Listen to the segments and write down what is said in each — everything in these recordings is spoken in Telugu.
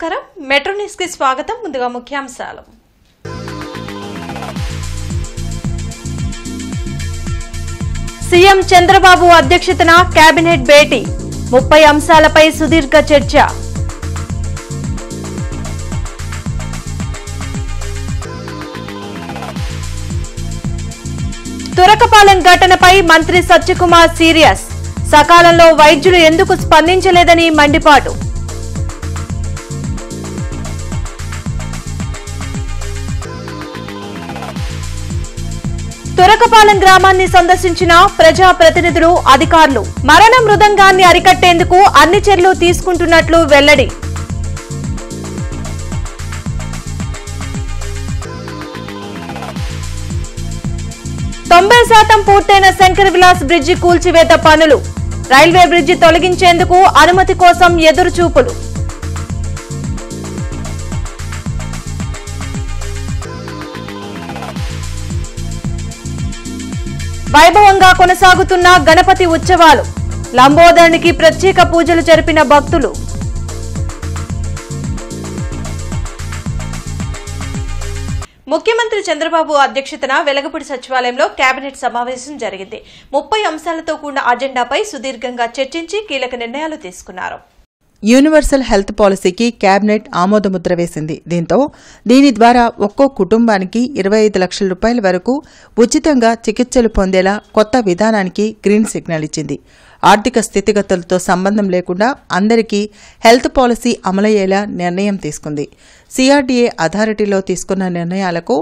నమస్కారం మెట్రో న్యూస్ కి స్వాగతం ముందుగా ముఖ్యాంశాలు సీఎం చంద్రబాబు అధ్యక్షతన కేబినెట్ భేటీ 30 అంశాలపై సుదీర్ఘ చర్చ తురకపాలెం ఘటనపై మంత్రి సత్యకుమార్ సీరియస్ సకాలంలో వైద్యులు ఎందుకు స్పందించలేదని మండిపాటు తురకపాలెం గ్రామాన్ని సందర్శించిన ప్రజా ప్రతినిధులు అధికారులు మరణ మృదంగాన్ని అరికట్టేందుకు అన్ని చర్యలు తీసుకుంటున్నట్లు వెల్లడి శాతం పూర్తయిన శంకర్ విలాస్ బ్రిడ్జి కూల్చివేత పనులు రైల్వే బ్రిడ్జి తొలగించేందుకు అనుమతి కోసం ఎదురుచూపులు వైభవంగా కొనసాగుతున్న గణపతి ఉత్సవాలు లంబోదరునికి ప్రత్యేక పూజలు జరిపిన భక్తులు ముఖ్యమంత్రి చంద్రబాబు అధ్యక్షతన వెలగపూడి సచివాలయంలో కేబినెట్ సమావేశం జరిగింది 30 అంశాలతో కూడిన అజెండాపై సుదీర్ఘంగా చర్చించి కీలక నిర్ణయాలు తీసుకున్నారు యూనివర్సల్ హెల్త్ పాలసీకి కేబినెట్ ఆమోదముద్ర వేసింది. దీని ద్వారా ఒక్కో కుటుంబానికి 25 లక్షల రూపాయల వరకు ఉచితంగా చికిత్సలు పొందేలా కొత్త విధానానికి గ్రీన్ సిగ్నల్ ఇచ్చింది. ఆర్థిక స్థితిగతులతో సంబంధం లేకుండా అందరికీ హెల్త్ పాలసీ అమలయ్యేలా నిర్ణయం తీసుకుంది. సిఆర్డీఏ అథారిటీలో తీసుకున్న నిర్ణయాలకు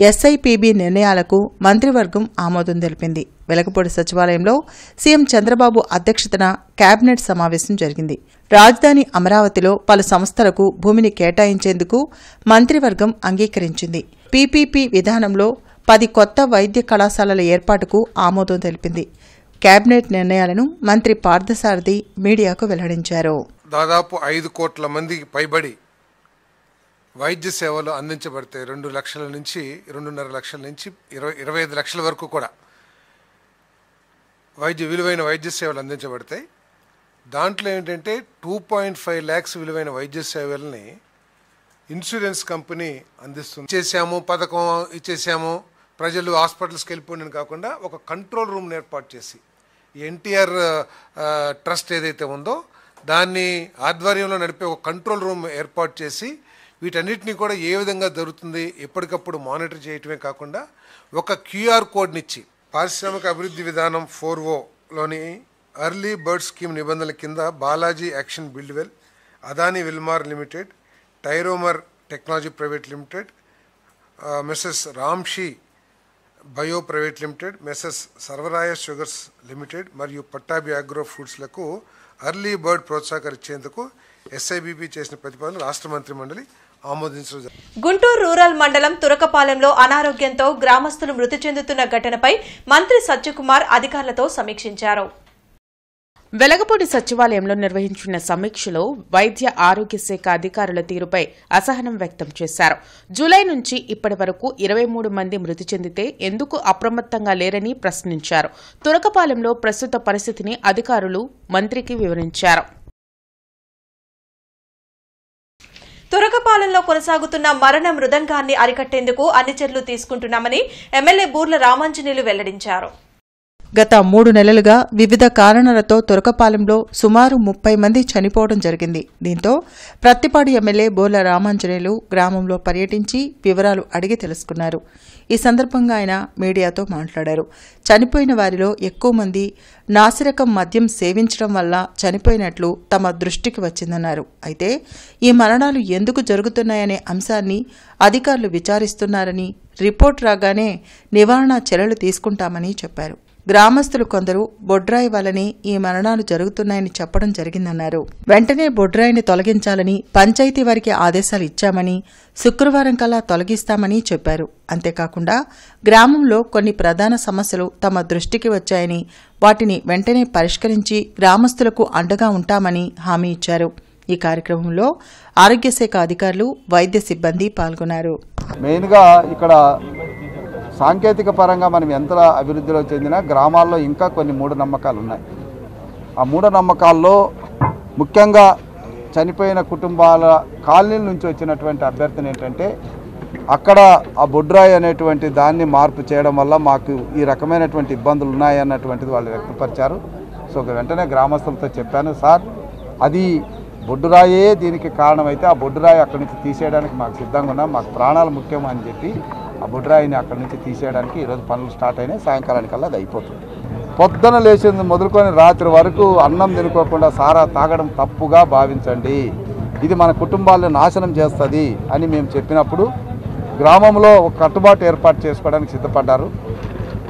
ఎస్ఐపిబి నిర్ణయాలకు మంత్రివర్గం ఆమోదం తెలిపింది. వెలగపూడి సచివాలయంలో సీఎం చంద్రబాబు అధ్యక్షతన కేబినెట్ సమావేశం జరిగింది. రాజధాని అమరావతిలో పలు సంస్థలకు భూమిని కేటాయించేందుకు మంత్రివర్గం అంగీకరించింది. పీపీపీ విధానంలో 10 కొత్త వైద్య కళాశాలల ఏర్పాటుకు ఆమోదం తెలిపింది. కేబినెట్ నిర్ణయాలను మంత్రి పార్థసారథి మీడియాకు వెల్లడించారు. దాదాపు 5 కోట్ల మందికి పైబడి వైద్య సేవలు అందించబడతాయి. 2 లక్షల నుంచి 2.5 లక్షల నుంచి 25 లక్షల వరకు కూడా విలువైన వైద్య సేవలు అందించబడతాయి. దాంట్లో ఏంటంటే 2.5 lakhs విలువైన వైద్య సేవల్ని ఇన్సూరెన్స్ కంపెనీ అందిస్తుంది. పథకం ఇచ్చేసాము ప్రజలు హాస్పిటల్స్కి వెళ్ళిపోయిన కాకుండా ఒక కంట్రోల్ రూమ్ని ఏర్పాటు చేసి ఎన్టీఆర్ ట్రస్ట్ ఏదైతే ఉందో దాన్ని ఆధ్వర్యంలో నడిపే ఒక కంట్రోల్ రూమ్ ఏర్పాటు చేసి వీటన్నిటినీ కూడా ఏ విధంగా జరుగుతుంది ఎప్పటికప్పుడు మానిటర్ చేయటమే కాకుండా ఒక క్యూఆర్ కోడ్నిచ్చి పారిశ్రామిక అభివృద్ధి విధానం 4O ఎర్లీ బర్డ్ స్కీమ్ నిబంధనల కింద Balaji action Buildwell, Adani Wilmar limited, టైరోమర్ టెక్నాలజీ ప్రైవేట్ లిమిటెడ్, మిసెస్ రామ్షీ bio private limited, messrs Sarvaraya sugars limited మరియు పట్టాభి అగ్రో ఫుడ్స్లకు ఎర్లీ బర్డ్ ప్రోత్సాహకరించేందుకు ఎస్ఐబిపి చేసిన ప్రతిపాదన రాష్ట్ర మంత్రి మండలి ఆమోదించడం. గుంటూరు రూరల్ మండలం తురకపాలెంలో అనారోగ్యంతో గ్రామస్తులు మృతి చెందుతున్న ఘటనపై మంత్రి సత్యకుమార్ అధికారులతో సమీక్షించారు. వెలగపూడి సచివాలయంలో నిర్వహించిన సమీక్షలో వైద్య ఆరోగ్య శాఖ అధికారుల తీరుపై అసహనం వ్యక్తం చేశారు. జూలై నుంచి ఇప్పటి వరకు 23 మంది మృతి చెందితే ఎందుకు అప్రమత్తంగా లేరని ప్రశ్నించారు. తురకపాలెంలో ప్రస్తుత పరిస్థితిని అధికారులు మంత్రికి వివరించారు. తురకపాలెంలో కొనసాగుతున్న మరణ మృదంగాన్ని అరికట్టేందుకు అన్ని చర్యలు తీసుకుంటున్నామని ఎమ్మెల్యే బూర్ల రామాంజనేయులు వెల్లడించారు. గత 3 నెలలుగా వివిధ కారణాలతో తురకపాలెంలో సుమారు 30 మంది చనిపోవడం జరిగింది. దీంతో ప్రత్తిపాడు ఎమ్మెల్యే బోర్ల రామాంజనేయులు గ్రామంలో పర్యటించి వివరాలు అడిగి తెలుసుకున్నారు. ఈ సందర్భంగా ఆయన మీడియాతో మాట్లాడారు. చనిపోయిన వారిలో ఎక్కువ మంది నాసిరకం మద్యం సేవించడం వల్ల చనిపోయినట్లు తమ దృష్టికి వచ్చిందన్నారు. అయితే ఈ మరణాలు ఎందుకు జరుగుతున్నాయనే అంశాన్ని అధికారులు విచారిస్తున్నారని, రిపోర్ట్ రాగానే నివారణ చర్యలు తీసుకుంటామని చెప్పారు. గ్రామస్తులు కొందరు బొడ్రాయి వల్లనే ఈ మరణాలు జరుగుతున్నాయని చెప్పడం జరిగిందన్నారు. వెంటనే బొడ్రాయిని తొలగించాలని పంచాయతీ వారికి ఆదేశాలు ఇచ్చామని, శుక్రవారం కల్లా తొలగిస్తామని చెప్పారు. అంతేకాకుండా గ్రామంలో కొన్ని ప్రధాన సమస్యలు తమ దృష్టికి వచ్చాయని, వాటిని వెంటనే పరిష్కరించి గ్రామస్తులకు అండగా ఉంటామని హామీ ఇచ్చారు. ఈ కార్యక్రమంలో ఆరోగ్య శాఖ అధికారులు, వైద్య సిబ్బంది పాల్గొన్నారు. మెయిన్గా ఇక్కడ సాంకేతిక పరంగా మనం ఎంత అభివృద్ధిలో చెందినా గ్రామాల్లో ఇంకా కొన్ని మూఢనమ్మకాలు ఉన్నాయి. ఆ మూఢనమ్మకాల్లో ముఖ్యంగా చనిపోయిన కుటుంబాల కాలనీల నుంచి వచ్చినటువంటి అభ్యర్థన ఏంటంటే అక్కడ ఆ బొడ్రాయి అనేటువంటి దాన్ని మార్పు చేయడం వల్ల మాకు ఈ రకమైనటువంటి ఇబ్బందులు ఉన్నాయన్నటువంటిది వాళ్ళు వ్యక్తపరిచారు. సో వెంటనే గ్రామస్తులతో చెప్పాను, సార్ అది బొడ్డురాయే దీనికి కారణమైతే ఆ బొడ్డురాయి అక్కడి నుంచి తీసేయడానికి మాకు సిద్ధంగా ఉన్నాం, మాకు ప్రాణాలు ముఖ్యం అని చెప్పి ఆ బొడ్డురాయిని అక్కడి నుంచి తీసేయడానికి ఈరోజు పనులు స్టార్ట్ అయినాయి. సాయంకాలానికల్లా అది అయిపోతుంది. పొద్దున లేచింది మొదలుకొని రాత్రి వరకు అన్నం తినుకోకుండా సారా తాగడం తప్పుగా భావించండి, ఇది మన కుటుంబాలను నాశనం చేస్తుంది అని మేము చెప్పినప్పుడు గ్రామంలో ఒక కట్టుబాటు ఏర్పాటు చేసుకోవడానికి సిద్ధపడ్డారు.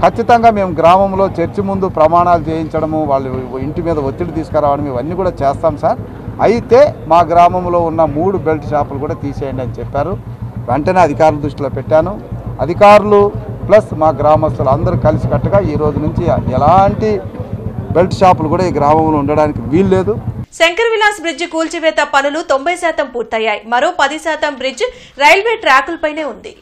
ఖచ్చితంగా మేము గ్రామంలో చర్చి ముందు ప్రమాణాలు చేయించడము, వాళ్ళు ఇంటి మీద ఒత్తిడి తీసుకురావడం ఇవన్నీ కూడా చేస్తాం సార్. అయితే మా గ్రామంలో ఉన్న 3 బెల్ట్ షాపులు కూడా తీసేయండి అని చెప్పారు. వెంటనే అధికారుల దృష్టిలో పెట్టాను. అధికారులు ప్లస్ మా గ్రామస్తులు అందరూ కలిసికట్టుగా ఈ రోజు నుంచి ఎలాంటి బెల్ట్ షాపులు కూడా ఈ గ్రామంలో ఉండడానికి వీల్లేదు. శంకర్ విలాస్ బ్రిడ్జ్ కూల్చివేత పనులు 90% పూర్తయ్యాయి. మరో 10% బ్రిడ్జ్ రైల్వే ట్రాకులపైనే ఉంది.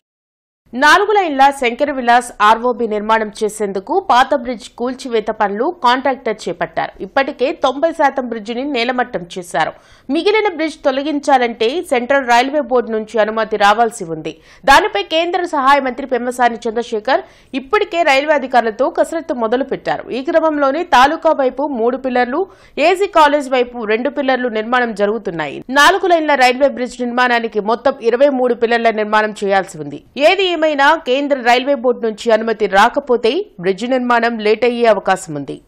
4 లైన్ల శంకర్ విలాస్ ఆర్ఓబి నిర్మాణం చేసేందుకు పాత బ్రిడ్జ్ కూల్చివేత పనులు కాంట్రాక్టర్ చేపట్టారు. ఇప్పటికే 90% బ్రిడ్జిని నేలమట్టం చేశారు. మిగిలిన బ్రిడ్జ్ తొలగించాలంటే సెంట్రల్ రైల్వే బోర్డు నుంచి అనుమతి రావాల్సి ఉంది. దానిపై కేంద్ర సహాయ మంత్రి పెమ్మసాని చంద్రశేఖర్ ఇప్పటికే రైల్వే అధికారులతో కసరత్తు మొదలుపెట్టారు. ఈ క్రమంలోనే తాలూకా వైపు 3 పిల్లర్లు, ఏసీ కాలేజ్ వైపు 2 పిల్లర్లు నిర్మాణం జరుగుతున్నాయి. 4 లైన్ల రైల్వే బ్రిడ్జ్ నిర్మాణానికి మొత్తం 23 పిల్లర్ల నిర్మాణం చేయాల్సి ఉంది. ఏది ఏమైనా కేంద్ర రైల్వే బోర్డు నుంచి అనుమతి రాకపోతే బ్రిడ్జ్ నిర్మాణం లేట్ అయ్యే అవకాశం ఉంది.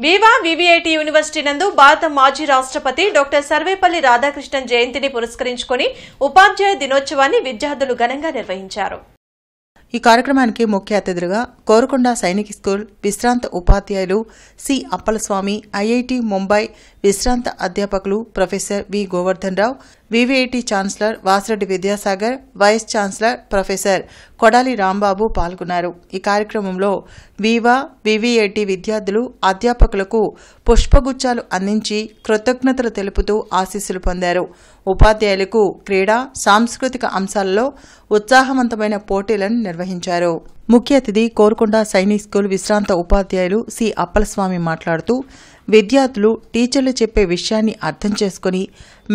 వివా వివిఐటి యూనివర్సిటీ నందు భారత మాజీ రాష్ట్రపతి డాక్టర్ సర్వేపల్లి రాధాకృష్ణన్ జయంతిని పురస్కరించుకుని ఉపాధ్యాయ దినోత్సవాన్ని విద్యార్థులు ఘనంగా నిర్వహించారు. ఈ కార్యక్రమానికి ముఖ్య అతిథులుగా కోరుకొండ సైనిక్ స్కూల్ విశ్రాంత ఉపాధ్యాయులు సి అప్పలస్వామి, ఐఐటి ముంబై విశ్రాంత అధ్యాపకులు professor V Govardhan Rao, VVIT chancellor Vasireddy Vidyasagar, vice chancellor professor Kodali Rambabu పాల్గొన్నారు. ఈ కార్యక్రమంలో వివా వివిఐటి విద్యార్థులు అధ్యాపకులకు పుష్పగుచ్చాలు అందించి కృతజ్ఞతలు తెలుపుతూ ఆశీస్సులు పొందారు. ఉపాధ్యాయులకు క్రీడా, సాంస్కృతిక అంశాలలో ఉత్సాహవంతమైన పోటీలను నిర్వహించారు. ముఖ్య అతిథి కోరుకొండ సైనిక్ స్కూల్ విశ్రాంత ఉపాధ్యాయులు సి అప్పలస్వామి మాట్లాడుతూ విద్యార్థులు టీచర్లు చెప్పే విషయాన్ని అర్థం చేసుకుని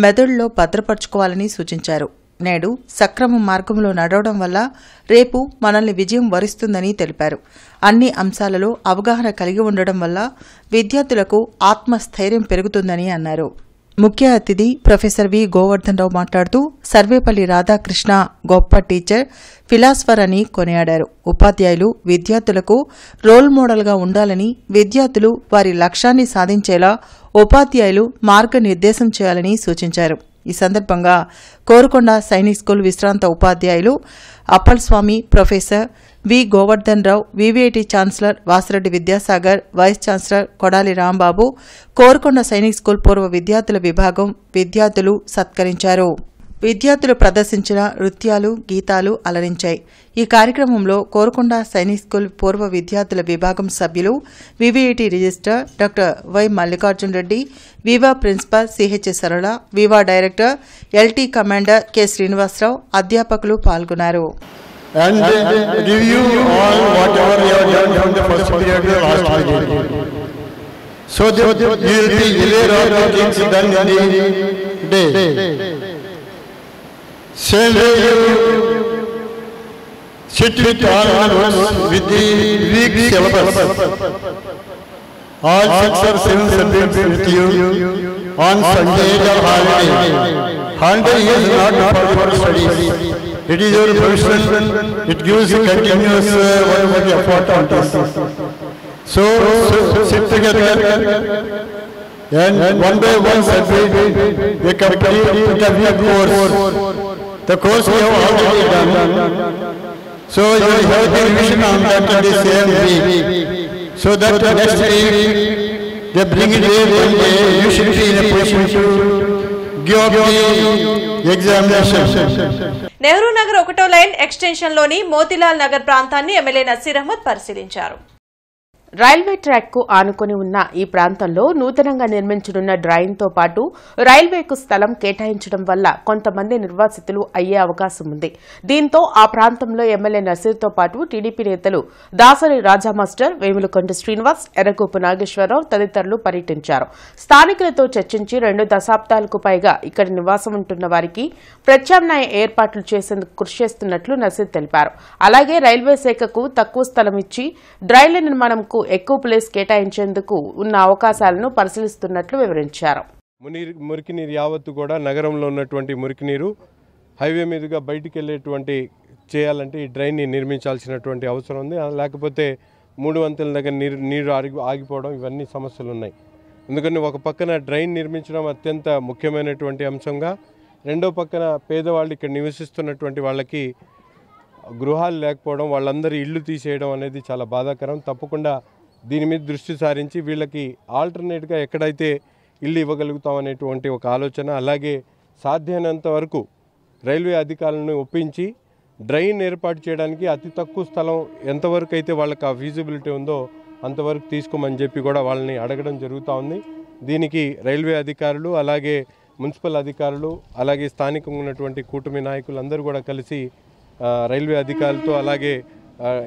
మెదడులో భద్రపరచుకోవాలని సూచించారు. నేడు సక్రమ మార్గంలో నడవడం వల్ల రేపు మనల్ని విజయం వరిస్తుందని తెలిపారు. అన్ని అంశాలలో అవగాహన కలిగి ఉండడం వల్ల విద్యార్థులకు ఆత్మస్థైర్యం పెరుగుతుందని అన్నారు. ముఖ్య అతిథి ప్రొఫెసర్ వి గోవర్ధన్ రావు మాట్లాడుతూ సర్వేపల్లి రాధాకృష్ణ గొప్ప టీచర్, ఫిలాసఫర్ అని కొనియాడారు. ఉపాధ్యాయులు విద్యార్థులకు రోల్ మోడల్గా ఉండాలని, విద్యార్థులు వారి లక్ష్యాన్ని సాధించేలా ఉపాధ్యాయులు మార్గనిర్దేశం చేయాలని సూచించారు. ఈ సందర్భంగా కోరుకొండ సైనిక్ స్కూల్ విశ్రాంత ఉపాధ్యాయులు Appalaswamy, professor V Govardhan Rao, VVIT chancellor Vasireddy Vidyasagar, vice chancellor Kodali Rambabu, Korukonda Sainik school పూర్వ విద్యార్థుల విభాగం విద్యార్థులు సత్కరించారు. విద్యార్థులు ప్రదర్శించిన నృత్యాలు, గీతాలు అలరించాయి. ఈ కార్యక్రమంలో కోరుకొండ సైనిక్ స్కూల్ పూర్వ విద్యార్థుల విభాగం సభ్యులు, VVIT registrar doctor Y Mallikarjun Reddy, Viva principal CH Sarala, Viva director LT commander K Srinivasarao, అధ్యాపకులు పాల్గొన్నారు. And review all whatever you have done from the first period to the last period. So that you will be aware of the things done in the day. Same way you sit with all notes with the week syllabus. All 6 or 7 subjects with you on Sunday or holiday. Holiday is not for studies. It is your profession. It gives you continuous whatever effort on this. So sit together and one by one subject we complete the course. The course we have already done. So you have the revision on that in the same week. so that next week they bring it here one day, you should be in a position to give up the examination. Nehru Nagar 1వ లైన్ ఎక్స్టెన్షన్లోని మోతీలాల్ నగర్ ప్రాంతాన్ని ఎమ్మెల్యే నసీర్ అహ్మద్ పరిశీలించారు. రైల్వే ట్రాక్ కు ఆనుకుని ఉన్న ఈ ప్రాంతంలో నూతనంగా నిర్మించనున్న డ్రైన్తో పాటు రైల్వేకు స్థలం కేటాయించడం వల్ల కొంతమంది నిర్వాసితులు అయ్యే అవకాశం ఉంది. దీంతో ఆ ప్రాంతంలో ఎమ్మెల్యే నసీర్తో పాటు టీడీపీ నేతలు దాసరి రాజా మాస్టర్, వేములకొండ శ్రీనివాస్, ఎర్రగోపు నాగేశ్వరరావు తదితరులు పర్యటించారు. స్థానికులతో చర్చించి 2 దశాబ్దాలకు పైగా ఇక్కడ నివాసం ఉంటున్న వారికి ప్రత్యామ్నాయ ఏర్పాట్లు చేసేందుకు కృషి చేస్తున్నట్లు నసీర్ తెలిపారు. అలాగే రైల్వే శాఖకు తక్కువ స్థలం ఇచ్చి డ్రైన్ల నిర్మాణంకు ఎక్కువ ప్లేస్ కేటాయించేందుకు ఉన్న అవకాశాలను పరిశీలిస్తున్నట్లు వివరించారు. మురికి నీరు యావత్తు కూడా నగరంలో ఉన్నటువంటి మురికి నీరు హైవే మీదుగా బయటికి వెళ్ళేటువంటి చేయాలంటే ఈ డ్రైన్ని నిర్మించాల్సినటువంటి అవసరం ఉంది. లేకపోతే 3 వంతుల దగ్గర నీరు ఆగిపోవడం ఇవన్నీ సమస్యలు ఉన్నాయి. అందుకని ఒక పక్కన డ్రైన్ నిర్మించడం అత్యంత ముఖ్యమైనటువంటి అంశంగా, రెండో పక్కన పేదవాళ్ళు ఇక్కడ నివసిస్తున్నటువంటి వాళ్ళకి గృహాలు లేకపోవడం, వాళ్ళందరి ఇళ్ళు తీసేయడం అనేది చాలా బాధాకరం. తప్పకుండా దీని మీద దృష్టి సారించి వీళ్ళకి ఆల్టర్నేట్గా ఎక్కడైతే ఇల్లు ఇవ్వగలుగుతాం అనేటువంటి ఒక ఆలోచన, అలాగే సాధ్యమైనంత వరకు రైల్వే అధికారులను ఒప్పించి డ్రైన్ ఏర్పాటు చేయడానికి అతి తక్కువ స్థలం ఎంతవరకు అయితే వాళ్ళకి ఆ ఫీజిబిలిటీ ఉందో అంతవరకు తీసుకోమని చెప్పి కూడా వాళ్ళని అడగడం జరుగుతూ ఉంది. దీనికి రైల్వే అధికారులు, అలాగే మున్సిపల్ అధికారులు, అలాగే స్థానికంగా ఉన్నటువంటి కూటమి నాయకులు అందరూ కూడా కలిసి రైల్వే అధికారులతో, అలాగే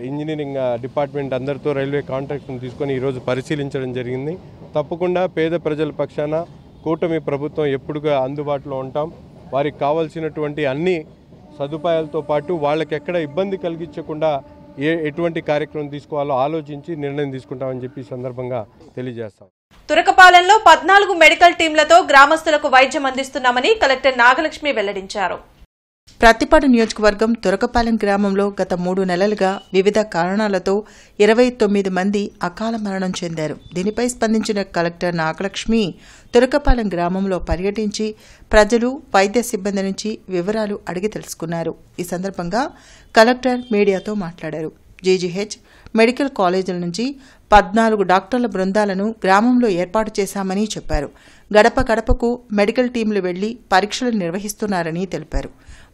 ఇంజనీరింగ్ డిపార్ట్మెంట్ అందరితో రైల్వే కాంట్రాక్ట్ను తీసుకొని ఈరోజు పరిశీలించడం జరిగింది. తప్పకుండా పేద ప్రజల పక్షాన కూటమి ప్రభుత్వం ఎప్పుడుగా అందుబాటులో ఉంటాం. వారికి కావాల్సినటువంటి అన్ని సదుపాయాలతో పాటు వాళ్ళకి ఎక్కడ ఇబ్బంది కలిగించకుండా ఎటువంటి కార్యక్రమం తీసుకోవాలో ఆలోచించి నిర్ణయం తీసుకుంటామని చెప్పి సందర్భంగా తెలియజేస్తాం. తురకపాలెంలో 14 మెడికల్ టీంలతో గ్రామస్తులకు వైద్యం అందిస్తున్నామని కలెక్టర్ నాగలక్ష్మి వెల్లడించారు. ప్రత్తిపాడు నియోజకవర్గం తురకపాలెం గ్రామంలో గత 3 నెలలుగా వివిధ కారణాలతో 29 మంది అకాల మరణం చెందారు. దీనిపై స్పందించిన కలెక్టర్ నాగలక్ష్మి తురకపాలెం గ్రామంలో పర్యటించి ప్రజలు, వైద్య సిబ్బంది నుంచి వివరాలు అడిగి తెలుసుకున్నారు. ఈ సందర్భంగా కలెక్టర్ మీడియాతో మాట్లాడారు. జీజీహెచ్, మెడికల్ కాలేజీల నుంచి 14 డాక్టర్ల బృందాలను గ్రామంలో ఏర్పాటు చేశామని చెప్పారు. గడప గడపకు మెడికల్ టీంలు వెళ్లి పరీక్షలు నిర్వహిస్తున్నారని తెలిపారు.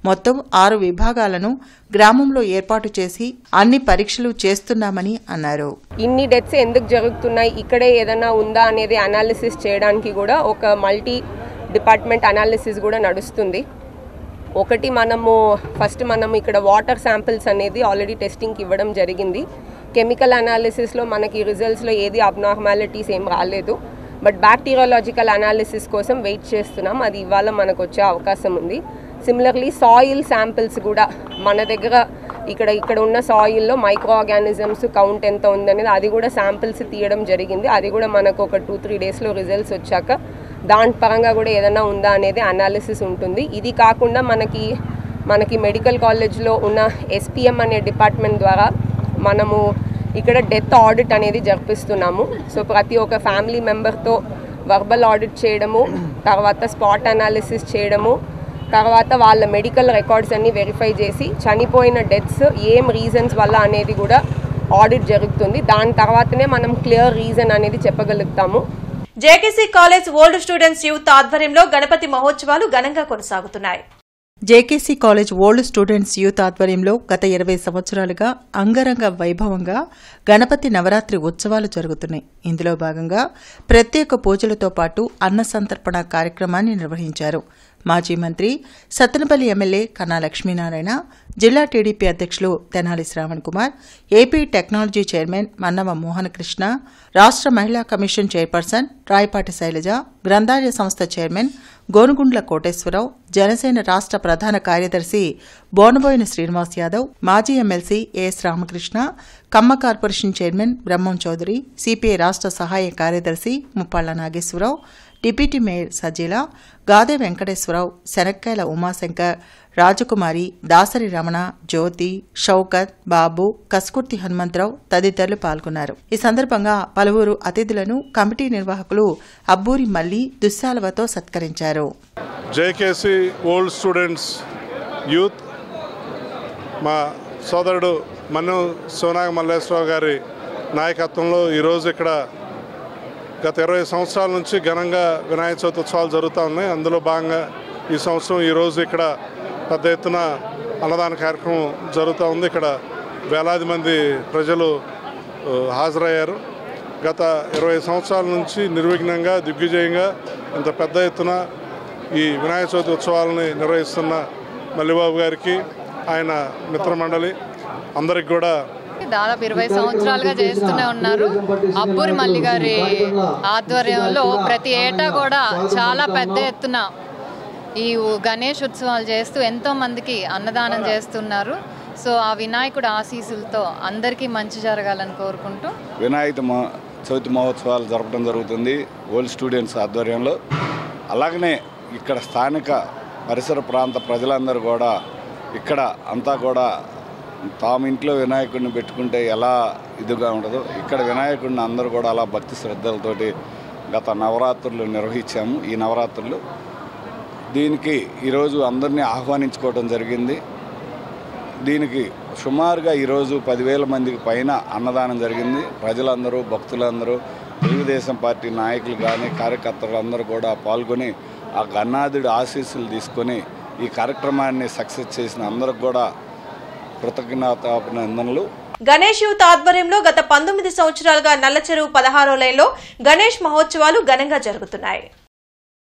మొత్తం 6 విభాగాలను గ్రామంలో ఏర్పాటు చేసి అన్ని పరీక్షలు చేస్తున్నామని అన్నారు. ఇన్ని డెత్స్ ఎందుకు జరుగుతున్నాయి, ఇక్కడే ఏదైనా ఉందా అనేది అనాలిసిస్ చేయడానికి కూడా ఒక మల్టీ డిపార్ట్మెంట్ అనాలిసిస్ కూడా నడుస్తుంది. ఒకటి ఫస్ట్ మనం ఇక్కడ వాటర్ శాంపిల్స్ అనేది ఆల్రెడీ టెస్టింగ్కి ఇవ్వడం జరిగింది. కెమికల్ అనాలిసిస్లో మనకి రిజల్ట్స్లో ఏది అబ్నార్మాలిటీస్ ఏం రాలేదు. బట్ బ్యాక్టీరియాలజికల్ అనాలిసిస్ కోసం వెయిట్ చేస్తున్నాం. అది ఇవాళ మనకు వచ్చే అవకాశం ఉంది. సిమిలర్లీ సాయిల్ శాంపిల్స్ కూడా మన దగ్గర ఇక్కడ ఉన్న సాయిల్లో మైక్రో ఆర్గానిజమ్స్ కౌంట్ ఎంత ఉందనేది అది కూడా శాంపిల్స్ తీయడం జరిగింది. అది కూడా మనకు ఒక 2-3 డేస్లో రిజల్ట్స్ వచ్చాక దాని పరంగా కూడా ఏదైనా ఉందా అనేది అనాలిసిస్ ఉంటుంది. ఇది కాకుండా మనకి మెడికల్ కాలేజ్లో ఉన్న ఎస్పీఎం అనే డిపార్ట్మెంట్ ద్వారా మనము ఇక్కడ డెత్ ఆడిట్ అనేది జరిపిస్తున్నాము. సో ప్రతి ఒక్క ఫ్యామిలీ మెంబర్తో వర్బల్ ఆడిట్ చేయడము, తర్వాత స్పాట్ అనాలిసిస్ చేయడము, తర్వాత వాళ్ళ మెడికల్ రికార్డ్స్ అన్ని వెరిఫై చేసి చనిపోయిన డెత్స్ ఏం రీజన్స్ వల్ల అనేది కూడా ఆడిట్ జరుగుతుంది. దాని తర్వాతనే మనం క్లియర్ రీజన్ అనేది చెప్పగలుగుతాము. JKC college old students youth ఆధ్వర్యంలో గణపతి మహోత్సవాలు ఘనంగా కొనసాగుతున్నాయి. JKC college old students youth ఆధ్వర్యంలో గత 20 సంవత్సరాలుగా అంగరంగ వైభవంగా గణపతి నవరాత్రి ఉత్సవాలు జరుగుతున్నాయి. ఇందులో భాగంగా ప్రత్యేక పూజలతో పాటు అన్న సంతర్పణ కార్యక్రమాన్ని నిర్వహించారు. మాజీ మంత్రి సత్తెనపల్లి ఎమ్మెల్యే కన్నా లక్ష్మీనారాయణ, జిల్లా టీడీపీ అధ్యక్షులు Tenali Shravan Kumar, AP technology chairman Mannava Mohan Krishna, రాష్ట్ర మహిళా కమిషన్ చైర్పర్సన్ రాయపాటి శైలజ, గ్రంథాలయ సంస్థ చైర్మన్ గోనుగుండ్ల కోటేశ్వరరావు, జనసేన రాష్ట్ర ప్రధాన కార్యదర్శి బోనబోయిన శ్రీనివాస్ యాదవ్, మాజీ ఎమ్మెల్సీ ఏఎస్ రామకృష్ణ, కమ్మ కార్పొరేషన్ చైర్మన్ బ్రహ్మం చౌదరి, సిపిఐ రాష్ట్ర సహాయ కార్యదర్శి ముప్పాళ్ల నాగేశ్వరరావు, డిప్యూటీ మేయర్ సజీల, గాదే వెంకటేశ్వరరావు, శనక్కాయల ఉమాశంకర్, రాజకుమారి, దాసరి రమణ, జ్యోతి, షౌకత్, బాబు, కస్కుర్తి హనుమంతరావు తదితరులు పాల్గొన్నారు. ఈ సందర్భంగా పలువురు అతిథులను కమిటీ నిర్వాహకులు అబ్బూరి మల్లి దుశ్శాలవతో సత్కరించారు. జేకేసీ ఓల్డ్ స్టూడెంట్స్ యూత్ మా సోదరుడు మన్ను సోనాగ మల్లేశ్వరరావు గారి నాయకత్వంలో ఈరోజు ఇక్కడ గత 20 సంవత్సరాల నుంచి ఘనంగా వినాయక చవితి ఉత్సవాలు జరుగుతూ ఉన్నాయి. అందులో భాగంగా ఈ సంవత్సరం ఈరోజు ఇక్కడ పెద్ద ఎత్తున అన్నదాన కార్యక్రమం జరుగుతూ ఉంది. ఇక్కడ వేలాది మంది ప్రజలు హాజరయ్యారు. గత 20 సంవత్సరాల నుంచి నిర్విఘ్నంగా దిగ్విజయంగా ఇంత పెద్ద ఎత్తున ఈ వినాయక చవితి ఉత్సవాలని నిర్వహిస్తున్న మల్లిబాబు గారికి, ఆయన మిత్రమండలి అందరికి కూడా దాదాపు 20 సంవత్సరాలుగా చేస్తూనే ఉన్నారు. అబ్బూరి మల్లి గారి ఆధ్వర్యంలో ప్రతి ఏటా కూడా చాలా పెద్ద ఎత్తున ఈ గణేష్ ఉత్సవాలు చేస్తూ ఎంతో మందికి అన్నదానం చేస్తున్నారు. సో ఆ వినాయకుడు ఆశీస్సులతో అందరికీ మంచి జరగాలని కోరుకుంటూ వినాయక చవితి మహోత్సవాలు జరపడం జరుగుతుంది ఓల్డ్ స్టూడెంట్స్ ఆధ్వర్యంలో. అలాగనే ఇక్కడ స్థానిక పరిసర ప్రాంత ప్రజలందరూ కూడా ఇక్కడ అంతా కూడా తాము ఇంట్లో వినాయకుడిని పెట్టుకుంటే ఎలా ఇదిగా ఉండదో ఇక్కడ వినాయకుడిని అందరూ కూడా అలా భక్తి శ్రద్ధలతోటి గత నవరాత్రులు నిర్వహించాము. ఈ నవరాత్రులు దీనికి ఈరోజు అందరినీ ఆహ్వానించుకోవడం జరిగింది. దీనికి సుమారుగా ఈరోజు 10,000 మందికి పైన అన్నదానం జరిగింది. ప్రజలందరూ, భక్తులందరూ, తెలుగుదేశం పార్టీ నాయకులు కానీ కార్యకర్తలు అందరూ కూడా పాల్గొని ఆ గణనాథుడి ఆశీస్సులు తీసుకొని ఈ కార్యక్రమాన్ని సక్సెస్ చేసిన అందరికి కూడా కృతజ్ఞతాభినందనలు. గణేష్ యూత్ ఆధ్వర్యంలో గత 19 సంవత్సరాలుగా నల్లచెరువు 16వ లైన్లో గణేష్ మహోత్సవాలు ఘనంగా జరుగుతున్నాయి.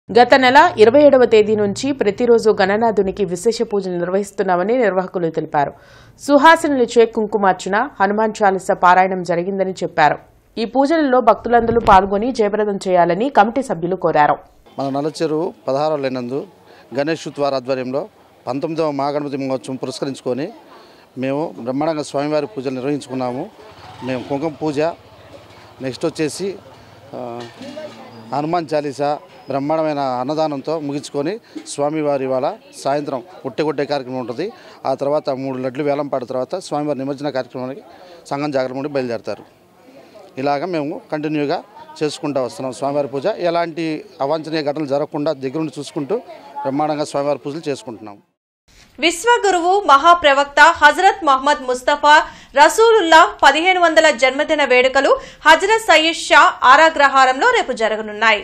గత నెల 27వ తేదీ నుంచి ప్రతిరోజు గణనాథునికి విశేష పూజలు నిర్వహిస్తున్నామని నిర్వాహకులు తెలిపారు. సుహాసినులచే కుంకుమార్చన, హనుమాన్ చాలీస పారాయణం జరిగిందని చెప్పారు. ఈ పూజలలో భక్తులందరూ పాల్గొని జయప్రదం చేయాలని కమిటీ సభ్యులు కోరారు. మన నల్లచెరువు 16వ లైన్ నందు గణేష్ యూత్ వారి ఆధ్వర్యంలో 19వ మహాగణపతి మహోత్సవం పురస్కరించుకొని మేము బ్రహ్మాండంగా స్వామివారి పూజలు నిర్వహించుకున్నాము. మేము కుంకుమ పూజ, నెక్స్ట్ వచ్చేసి హనుమాన్ చాలీసా, బ్రహ్మాండమైన అన్నదానంతో ముగించుకొని స్వామివారి వాళ్ళ సాయంత్రం ఉట్టెగొట్టే కార్యక్రమం ఉంటుంది. ఆ తర్వాత 3 లడ్లు వేలం పాడిన తర్వాత స్వామివారి నిమజ్జన కార్యక్రమానికి సంఘం జాగ్రత్త నుండి బయలుదేరతారు. ఇలాగ మేము కంటిన్యూగా చేసుకుంటూ వస్తున్నాం. స్వామివారి పూజ ఎలాంటి అవాంఛనీయ ఘటనలు జరగకుండా దగ్గరుండి చూసుకుంటూ బ్రహ్మాండంగా స్వామివారి పూజలు చేసుకుంటున్నాం. విశ్వగురువు మహాప్రవక్త హజరత్ మహమ్మద్ ముస్తఫా రసూలుల్లా 1500 జన్మదిన వేడుకలు హజరత్ సయ్యద్ షా ఆరాగ్రహారంలో రేపు జరగనున్నాయి.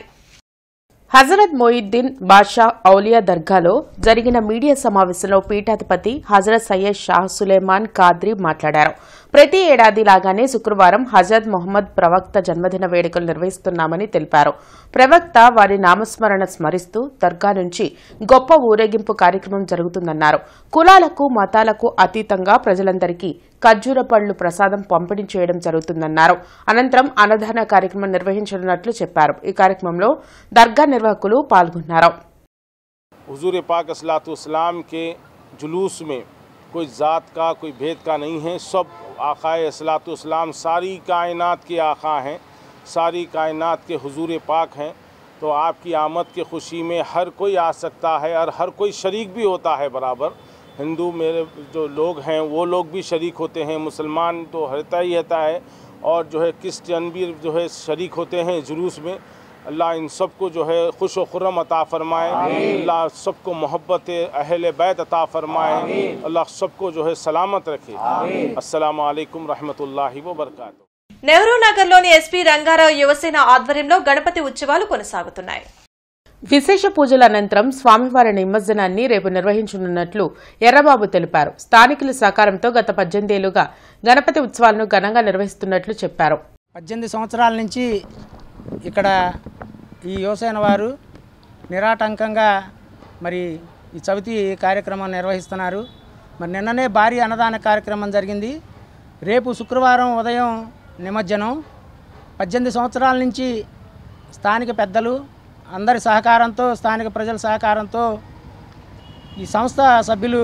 హజరత్ మొయిద్దీన్ బాషా ఔలియా దర్గాలో జరిగిన మీడియా సమావేశంలో పీఠాధిపతి హజరత్ సయ్యద్ షా సులేమాన్ కాద్రీ మాట్లాడారు. ప్రతి ఏడాది లాగానే శుక్రవారం హజరత్ మొహమ్మద్ ప్రవక్త జన్మదిన వేడుకలు నిర్వహిస్తున్నామని తెలిపారు. ప్రవక్త వారి నామస్మరణ స్మరిస్తూ దర్గా నుంచి గొప్ప ఊరేగింపు కార్యక్రమం జరుగుతుందన్నారు. కులాలకు, మతాలకు అతీతంగా ప్రజలందరికీ ఖర్జూర పళ్లు ప్రసాదం పంపిణీ చేయడం జరుగుతుందన్నారు. అనంతరం అన్నదాన కార్యక్రమం నిర్వహించనున్నట్లు చెప్పారు. ఈ కార్యక్రమంలో దర్గా నిర్వాహకులు పాల్గొన్నారు. हुजूर पाक अस्सलाम के जुलूस में कोई ज़ात का, कोई भेद का नहीं है. सब आक़ाए अस्सलाम सारी कायनात के आक़ा हैं, सारी कायनात के हुजूर पाक हैं. तो आपकी आमद की खुशी में हर कोई आ सकता है और हर कोई शरीक भी होता है बराबर. हिंदू मेरे जो लोग हैं वो लोग भी शरीक होते हैं, मुसलमान तो रहता ही रहता है, और जो है क्रिश्चियन भी जो है शरीक होते हैं जुलूस में. अल्लाह इन सबको जो है खुश व खुर्रम अता फरमाए. अल्लाह सबको मोहब्बत अहले बैत अता फरमाए. अल्लाह सबको जो है सलामत रखे. अस्सलाम वालेकुम रहमतुल्लाहि व बरकातुहू. నెహ్రూ నగర్లోని ఎస్పీ రంగారావు యువసేన ఆధ్వర్యంలో గణపతి ఉత్సవాలు కొనసాగుతున్నాయి. విశేష పూజల అనంతరం స్వామివారి నిమజ్జనాన్ని రేపు నిర్వహించనున్నట్లు ఎర్రబాబు తెలిపారు. స్థానికుల సహకారంతో గత 18 ఏళ్లుగా గణపతి ఉత్సవాలను ఘనంగా నిర్వహిస్తున్నట్లు చెప్పారు. 18 సంవత్సరాల నుంచి ఇక్కడ ఈ యువసేన వారు నిరాటంకంగా మరి ఈ చవితి కార్యక్రమం నిర్వహిస్తున్నారు. మరి నిన్ననే భారీ అన్నదాన కార్యక్రమం జరిగింది. రేపు శుక్రవారం ఉదయం నిమజ్జనం. 18 సంవత్సరాల నుంచి స్థానిక పెద్దలు అందరి సహకారంతో, స్థానిక ప్రజల సహకారంతో ఈ సంస్థ సభ్యులు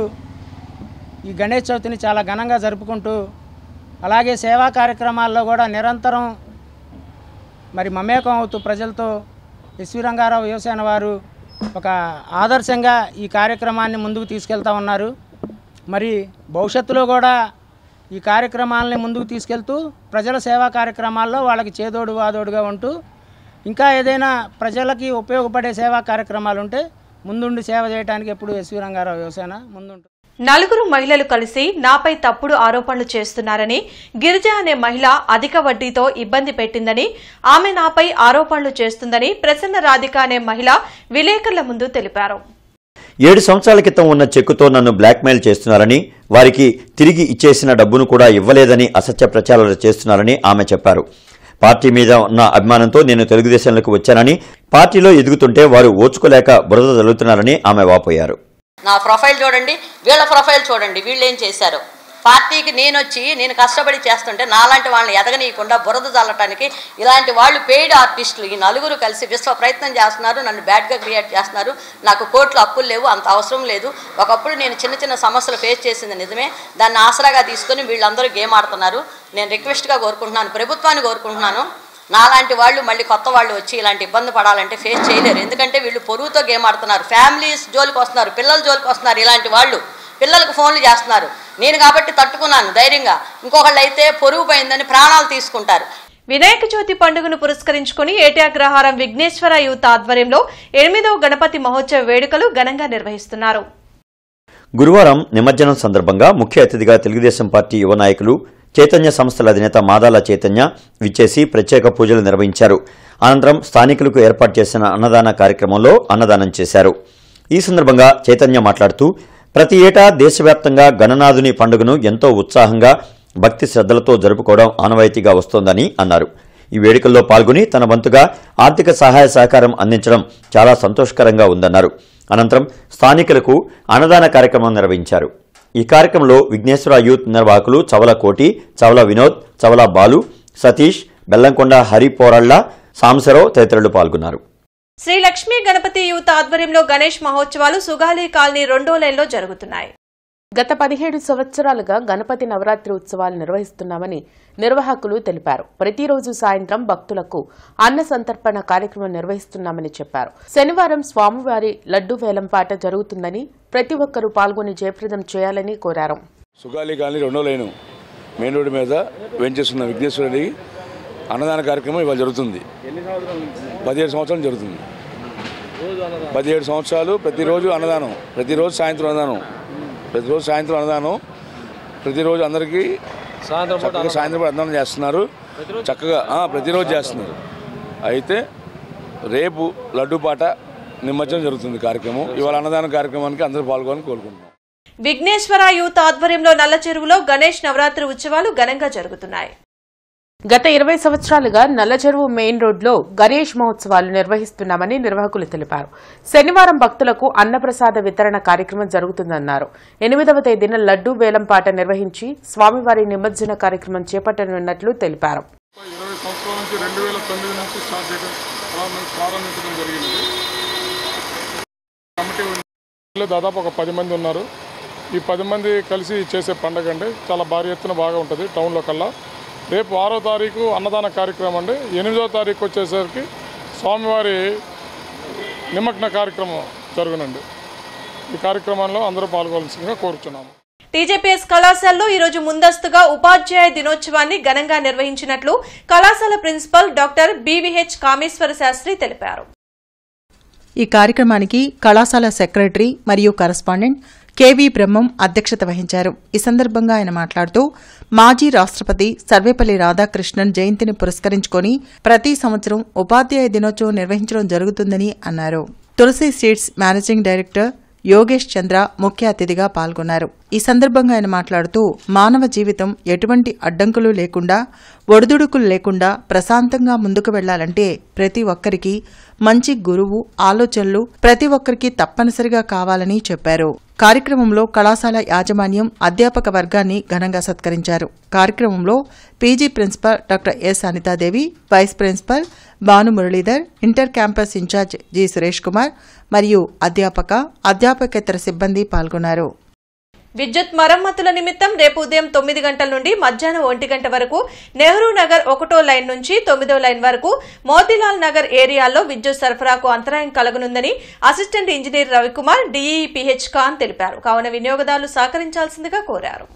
ఈ గణేష్ చవితిని చాలా ఘనంగా జరుపుకుంటూ, అలాగే సేవా కార్యక్రమాల్లో కూడా నిరంతరం మరి మమేకం అవుతూ ప్రజలతో ఎస్వి రంగారావు యువసేన వారు ఒక ఆదర్శంగా ఈ కార్యక్రమాన్ని ముందుకు తీసుకెళ్తా ఉన్నారు. మరి భవిష్యత్తులో కూడా ఈ కార్యక్రమాలని ముందుకు తీసుకెళ్తూ ప్రజల సేవా కార్యక్రమాల్లో వాళ్ళకి చేదోడు వాదోడుగా ఉంటూ, ఇంకా ఏదైనా ప్రజలకి ఉపయోగపడే సేవా కార్యక్రమాలు ఉంటే ముందుండి సేవ చేయడానికి ఎప్పుడు ఎస్వి రంగారావు యువసేన ముందుంటుంది. నలుగురు మహిళలు కలిసి నాపై తప్పుడు ఆరోపణలు చేస్తున్నారని, గిరిజ అనే మహిళ అధిక వడ్డీతో ఇబ్బంది పెట్టిందని, ఆమె నాపై ఆరోపణలు చేస్తుందని ప్రసన్న రాధిక అనే మహిళ విలేకరుల ముందు తెలిపారు. 7 సంవత్సరాల క్రితం ఉన్న చెక్కుతో నన్ను బ్లాక్మెయిల్ చేస్తున్నారని, వారికి తిరిగి ఇచ్చేసిన డబ్బును కూడా ఇవ్వలేదని అసత్య ప్రచారాలు చేస్తున్నారని ఆమె చెప్పారు. పార్టీ మీద ఉన్న అభిమానంతో నేను తెలుగుదేశంలోకి వచ్చానని, పార్టీలో ఎదుగుతుంటే వారు ఓచుకోలేక బురద జల్లుతున్నారని ఆమె వాపోయారు. నా ప్రొఫైల్ చూడండి, వీళ్ళ ప్రొఫైల్ చూడండి, వీళ్ళు ఏం చేశారు. పార్టీకి నేను కష్టపడి చేస్తుంటే నాలాంటి వాళ్ళని ఎదగనీయకుండా బురద చల్లటానికి ఇలాంటి వాళ్ళు పెయిడ్ ఆర్టిస్టులు ఈ నలుగురు కలిసి విశ్వ ప్రయత్నం చేస్తున్నారు. నన్ను బ్యాడ్గా క్రియేట్ చేస్తున్నారు. నాకు కోర్టులో అప్పులు లేవు, అంత అవసరం లేదు. ఒకప్పుడు నేను చిన్న చిన్న సమస్యలు ఫేస్ చేసింది నిజమే. దాన్ని ఆసరాగా తీసుకొని వీళ్ళందరూ గేమ్ ఆడుతున్నారు. నేను రిక్వెస్ట్గా కోరుకుంటున్నాను, ప్రభుత్వాన్ని కోరుకుంటున్నాను, నాలాంటి వాళ్ళు మళ్ళీ కొత్త వాళ్ళు వచ్చి ఇలాంటి ఇబ్బంది పడాలంటే ఫేస్ చేయలేరు. ఎందుకంటే వీళ్ళు పొరుగుతో గేమ్ ఆడుతున్నారు, ఫ్యామిలీస్ జోలికి వస్తున్నారు, పిల్లల జోలికి వస్తున్నారు. ఇలాంటి వాళ్ళు పిల్లలకు ఫోన్లు చేస్తున్నారు. నేను కాబట్టి తట్టుకున్నాను ధైర్యంగా. ఇంకొకళ్ళు అయితే పొరుగు పోయిందని ప్రాణాలు తీసుకుంటారు. వినాయక చవితి పండుగను పురస్కరించుకుని ఏటాగ్రహారం విఘ్నేశ్వర యూత్ ఆధ్వర్యంలో 8వ గణపతి మహోత్సవ వేడుకలు ఘనంగా నిర్వహిస్తున్నారు. గురువారం నిమజ్జనం సందర్భంగా ముఖ్య అతిథిగా తెలుగుదేశం పార్టీ యువ నాయకులు చైతన్య సంస్థల అధినేత మాదాల చైతన్య విచ్చేసి ప్రత్యేక పూజలు నిర్వహించారు. అనంతరం స్థానికులకు ఏర్పాటు చేసిన అన్నదాన కార్యక్రమంలో అన్నదానం చేశారు. ఈ సందర్భంగా చైతన్య మాట్లాడుతూ ప్రతి ఏటా దేశవ్యాప్తంగా గణనాథుని పండుగను ఎంతో ఉత్సాహంగా భక్తి శ్రద్ధలతో జరుపుకోవడం ఆనవాయితీగా వస్తోందని అన్నారు. ఈ వేడుకల్లో పాల్గొని తన వంతుగా ఆర్థిక సహాయ సహకారం అందించడం చాలా సంతోషకరంగా ఉందన్నారు. అనంతరం స్థానికులకు అన్నదాన కార్యక్రమం నిర్వహించారు. ఈ కార్యక్రమంలో విఘ్నేశ్వర యూత్ నిర్వాహకులు చవల కోటి, చవల వినోద్, చవల బాలు, సతీష్, బెల్లంకొండ హరి పోరాళ్ల, సాంసరావు తదితరులు పాల్గొన్నారు. శ్రీ లక్ష్మీ గణపతి యూత్ ఆధ్వర్యంలో గణేష్ మహోత్సవాలు సుగాలి కాలనీ 2వ లైన్లో జరుగుతున్నాయి. గత 17 సంవత్సరాలుగా గణపతి నవరాత్రి ఉత్సవాలు నిర్వహిస్తున్నామని నిర్వాహకులు తెలిపారు. ప్రతిరోజు సాయంత్రం భక్తులకు అన్న సంతర్పణ కార్యక్రమం నిర్వహిస్తున్నామని చెప్పారు. శనివారం స్వామివారి లడ్డు వేలంపాట జరుగుతుందని, ప్రతి ఒక్కరూ పాల్గొని జయప్రదం చేయాలని కోరారు. సుగాలి కాలనీ 2వ లైన్ మెయిన్ రోడ్డు మీద వెంచేస్తున్న విఘ్నేశ్వరుడి అన్నదాన కార్యక్రమం ఇవాళ జరుగుతుంది. 17 సంవత్సరాలు జరుగుతుంది. 17 సంవత్సరాలు ప్రతిరోజు అన్నదానం, ప్రతిరోజు సాయంత్రం అన్నదానం, ప్రతిరోజు అందరికీ సాయంత్రం అన్నదానం చేస్తున్నారు. చక్కగా ప్రతిరోజు చేస్తున్నారు. అయితే రేపు లడ్డూపాట నిమజ్జనం జరుగుతుంది కార్యక్రమం. ఇవాళ అన్నదాన కార్యక్రమానికి అందరూ పాల్గొని కోరుకుంటున్నాం. విఘ్నేశ్వర యూత్ ఆధ్వర్యంలో నల్ల చెరువులో గణేష్ నవరాత్రి ఉత్సవాలు ఘనంగా జరుగుతున్నాయి. గత 20 సంవత్సరాలుగా నల్లచెరువు మెయిన్ రోడ్లో గణేష్ మహోత్సవాలు నిర్వహిస్తున్నామని నిర్వాహకులు తెలిపారు. శనివారం భక్తులకు అన్నప్రసాద వితరణ కార్యక్రమం జరుగుతుందన్నారు. 8వ తేదీన లడ్డూ వేలంపాట నిర్వహించి స్వామివారి నిమజ్జన కార్యక్రమం చేపట్టనున్నట్లు తెలిపారు. 20 సంవత్సరాల నుంచి 2009 నుంచి స్టార్ట్ చేయడం ప్రారంభించడం జరిగింది. కమిటీ దాదాపు ఒక 10 మంది ఉన్నారు. ఈ 10 మంది కలిసి చేసే పండుగ అండి. చాలా భారీ ఎత్తున బాగా ఉంటుంది టౌన్లో కల్లా. రేపు 6వ తారీఖు అన్నదాన కార్యక్రమం అండి. 8వ తారీఖు వచ్చేసరికి స్వామివారి నిమగ్న కార్యక్రమం జరుగునండి. ఈ కార్యక్రమంలో అందరూ పాల్గొనాల్సిందిగా కోరుచున్నాము. టీజేపీఎస్ కళాశాలలో ఈరోజు ముందస్తుగా ఉపాధ్యాయ దినోత్సవాన్ని ఘనంగా నిర్వహించినట్లు కళాశాల ప్రిన్సిపల్ డాక్టర్ బీవీహెచ్ కామేశ్వర శాస్త్రి తెలిపారు. ఈ కార్యక్రమానికి కళాశాల సెక్రటరీ మరియు కరస్పాండెంట్ కెవి బ్రహ్మం అధ్యక్షత వహించారు. ఈ సందర్భంగా ఆయన మాట్లాడుతూ మాజీ రాష్ట్రపతి సర్వేపల్లి రాధాకృష్ణన్ జయంతిని పురస్కరించుకుని ప్రతి సంవత్సరం ఉపాధ్యాయ దినోత్సవం నిర్వహించడం జరుగుతుందని అన్నారు. తులసి సీడ్స్ మేనేజింగ్ డైరెక్టర్ యోగేష్ చంద్ర ముఖ్య అతిథిగా పాల్గొన్నారు. ఈ సందర్భంగా ఆయన మాట్లాడుతూ మానవ జీవితం ఎటువంటి అడ్డంకులు లేకుండా, ఒడిదుడుకులు లేకుండా ప్రశాంతంగా ముందుకు వెళ్లాలంటే ప్రతి ఒక్కరికి మంచి గురువు ఆలోచనలు ప్రతి ఒక్కరికి తప్పనిసరిగా కావాలని చెప్పారు. కార్యక్రమంలో కళాశాల యాజమాన్యం అధ్యాపక వర్గాన్ని ఘనంగా సత్కరించారు. కార్యక్రమంలో PG principal doctor S Anitha Devi, vice principal Bhanu Muralidhar, inter campus in charge G Suresh Kumar మరియు అధ్యాపకేతర సిబ్బంది పాల్గొన్నారు. విద్యుత్ మరమ్మతుల నిమిత్తం రేపు ఉదయం 9 గంటల నుండి మధ్యాహ్నం 1 గంట వరకు నెహ్రూ నగర్ 1వ లైన్ నుంచి 9వ లైన్ వరకు మోతీలాల్ నగర్ ఏరియాల్లో విద్యుత్ సరఫరాకు అంతరాయం కలగనుందని అసిస్టెంట్ ఇంజనీర్ రవికుమార్ డిఈపిహెచ్ ఖాన్ తెలిపారు. కావున వినియోగదారులు సహకరించాల్సిందిగా కోరారు.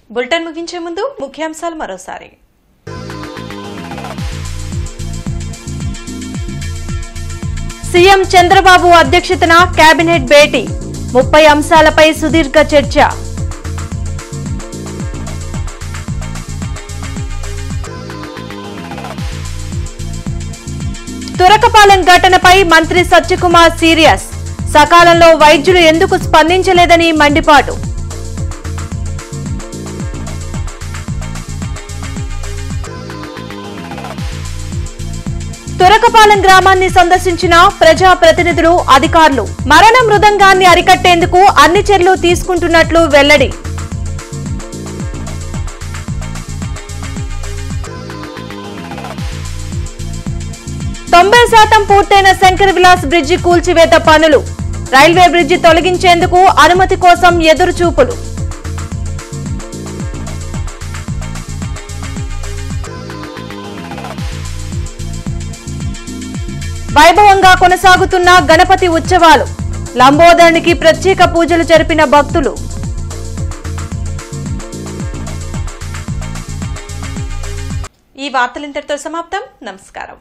బులెటిన్ ముగించే ముందు ముఖ్యాంశాలు మరోసారి. సీఎం చంద్రబాబు అధ్యక్షతన కేబినెట్ భేటీ, 30 అంశాలపై సుదీర్ఘ చర్చ, తురకపాలెం ఘటనపై మంత్రి సత్యకుమార్ సీరియస్. సకాలంలో వైద్యులు ఎందుకు స్పందించలేదని మండిపాటు. తురకపాలెం గ్రామాన్ని సందర్శించిన ప్రజా ప్రతినిధులు, అధికారులు. మరణ మృదంగాన్ని అరికట్టేందుకు అన్ని చర్యలు తీసుకుంటున్నట్లు వెల్లడి. %90 పూర్తయిన శంకర్ విలాస్ బ్రిడ్జి కూల్చివేత పనులు. రైల్వే బ్రిడ్జి తొలగించేందుకు అనుమతి కోసం ఎదురుచూపులు. వైభవంగా కొనసాగుతున్న గణపతి ఉత్సవాలు. లంబోదరునికి ప్రత్యేక పూజలు జరిపిన భక్తులు. ఈ వార్తలు ఇంతటితో సమాప్తం. నమస్కారం.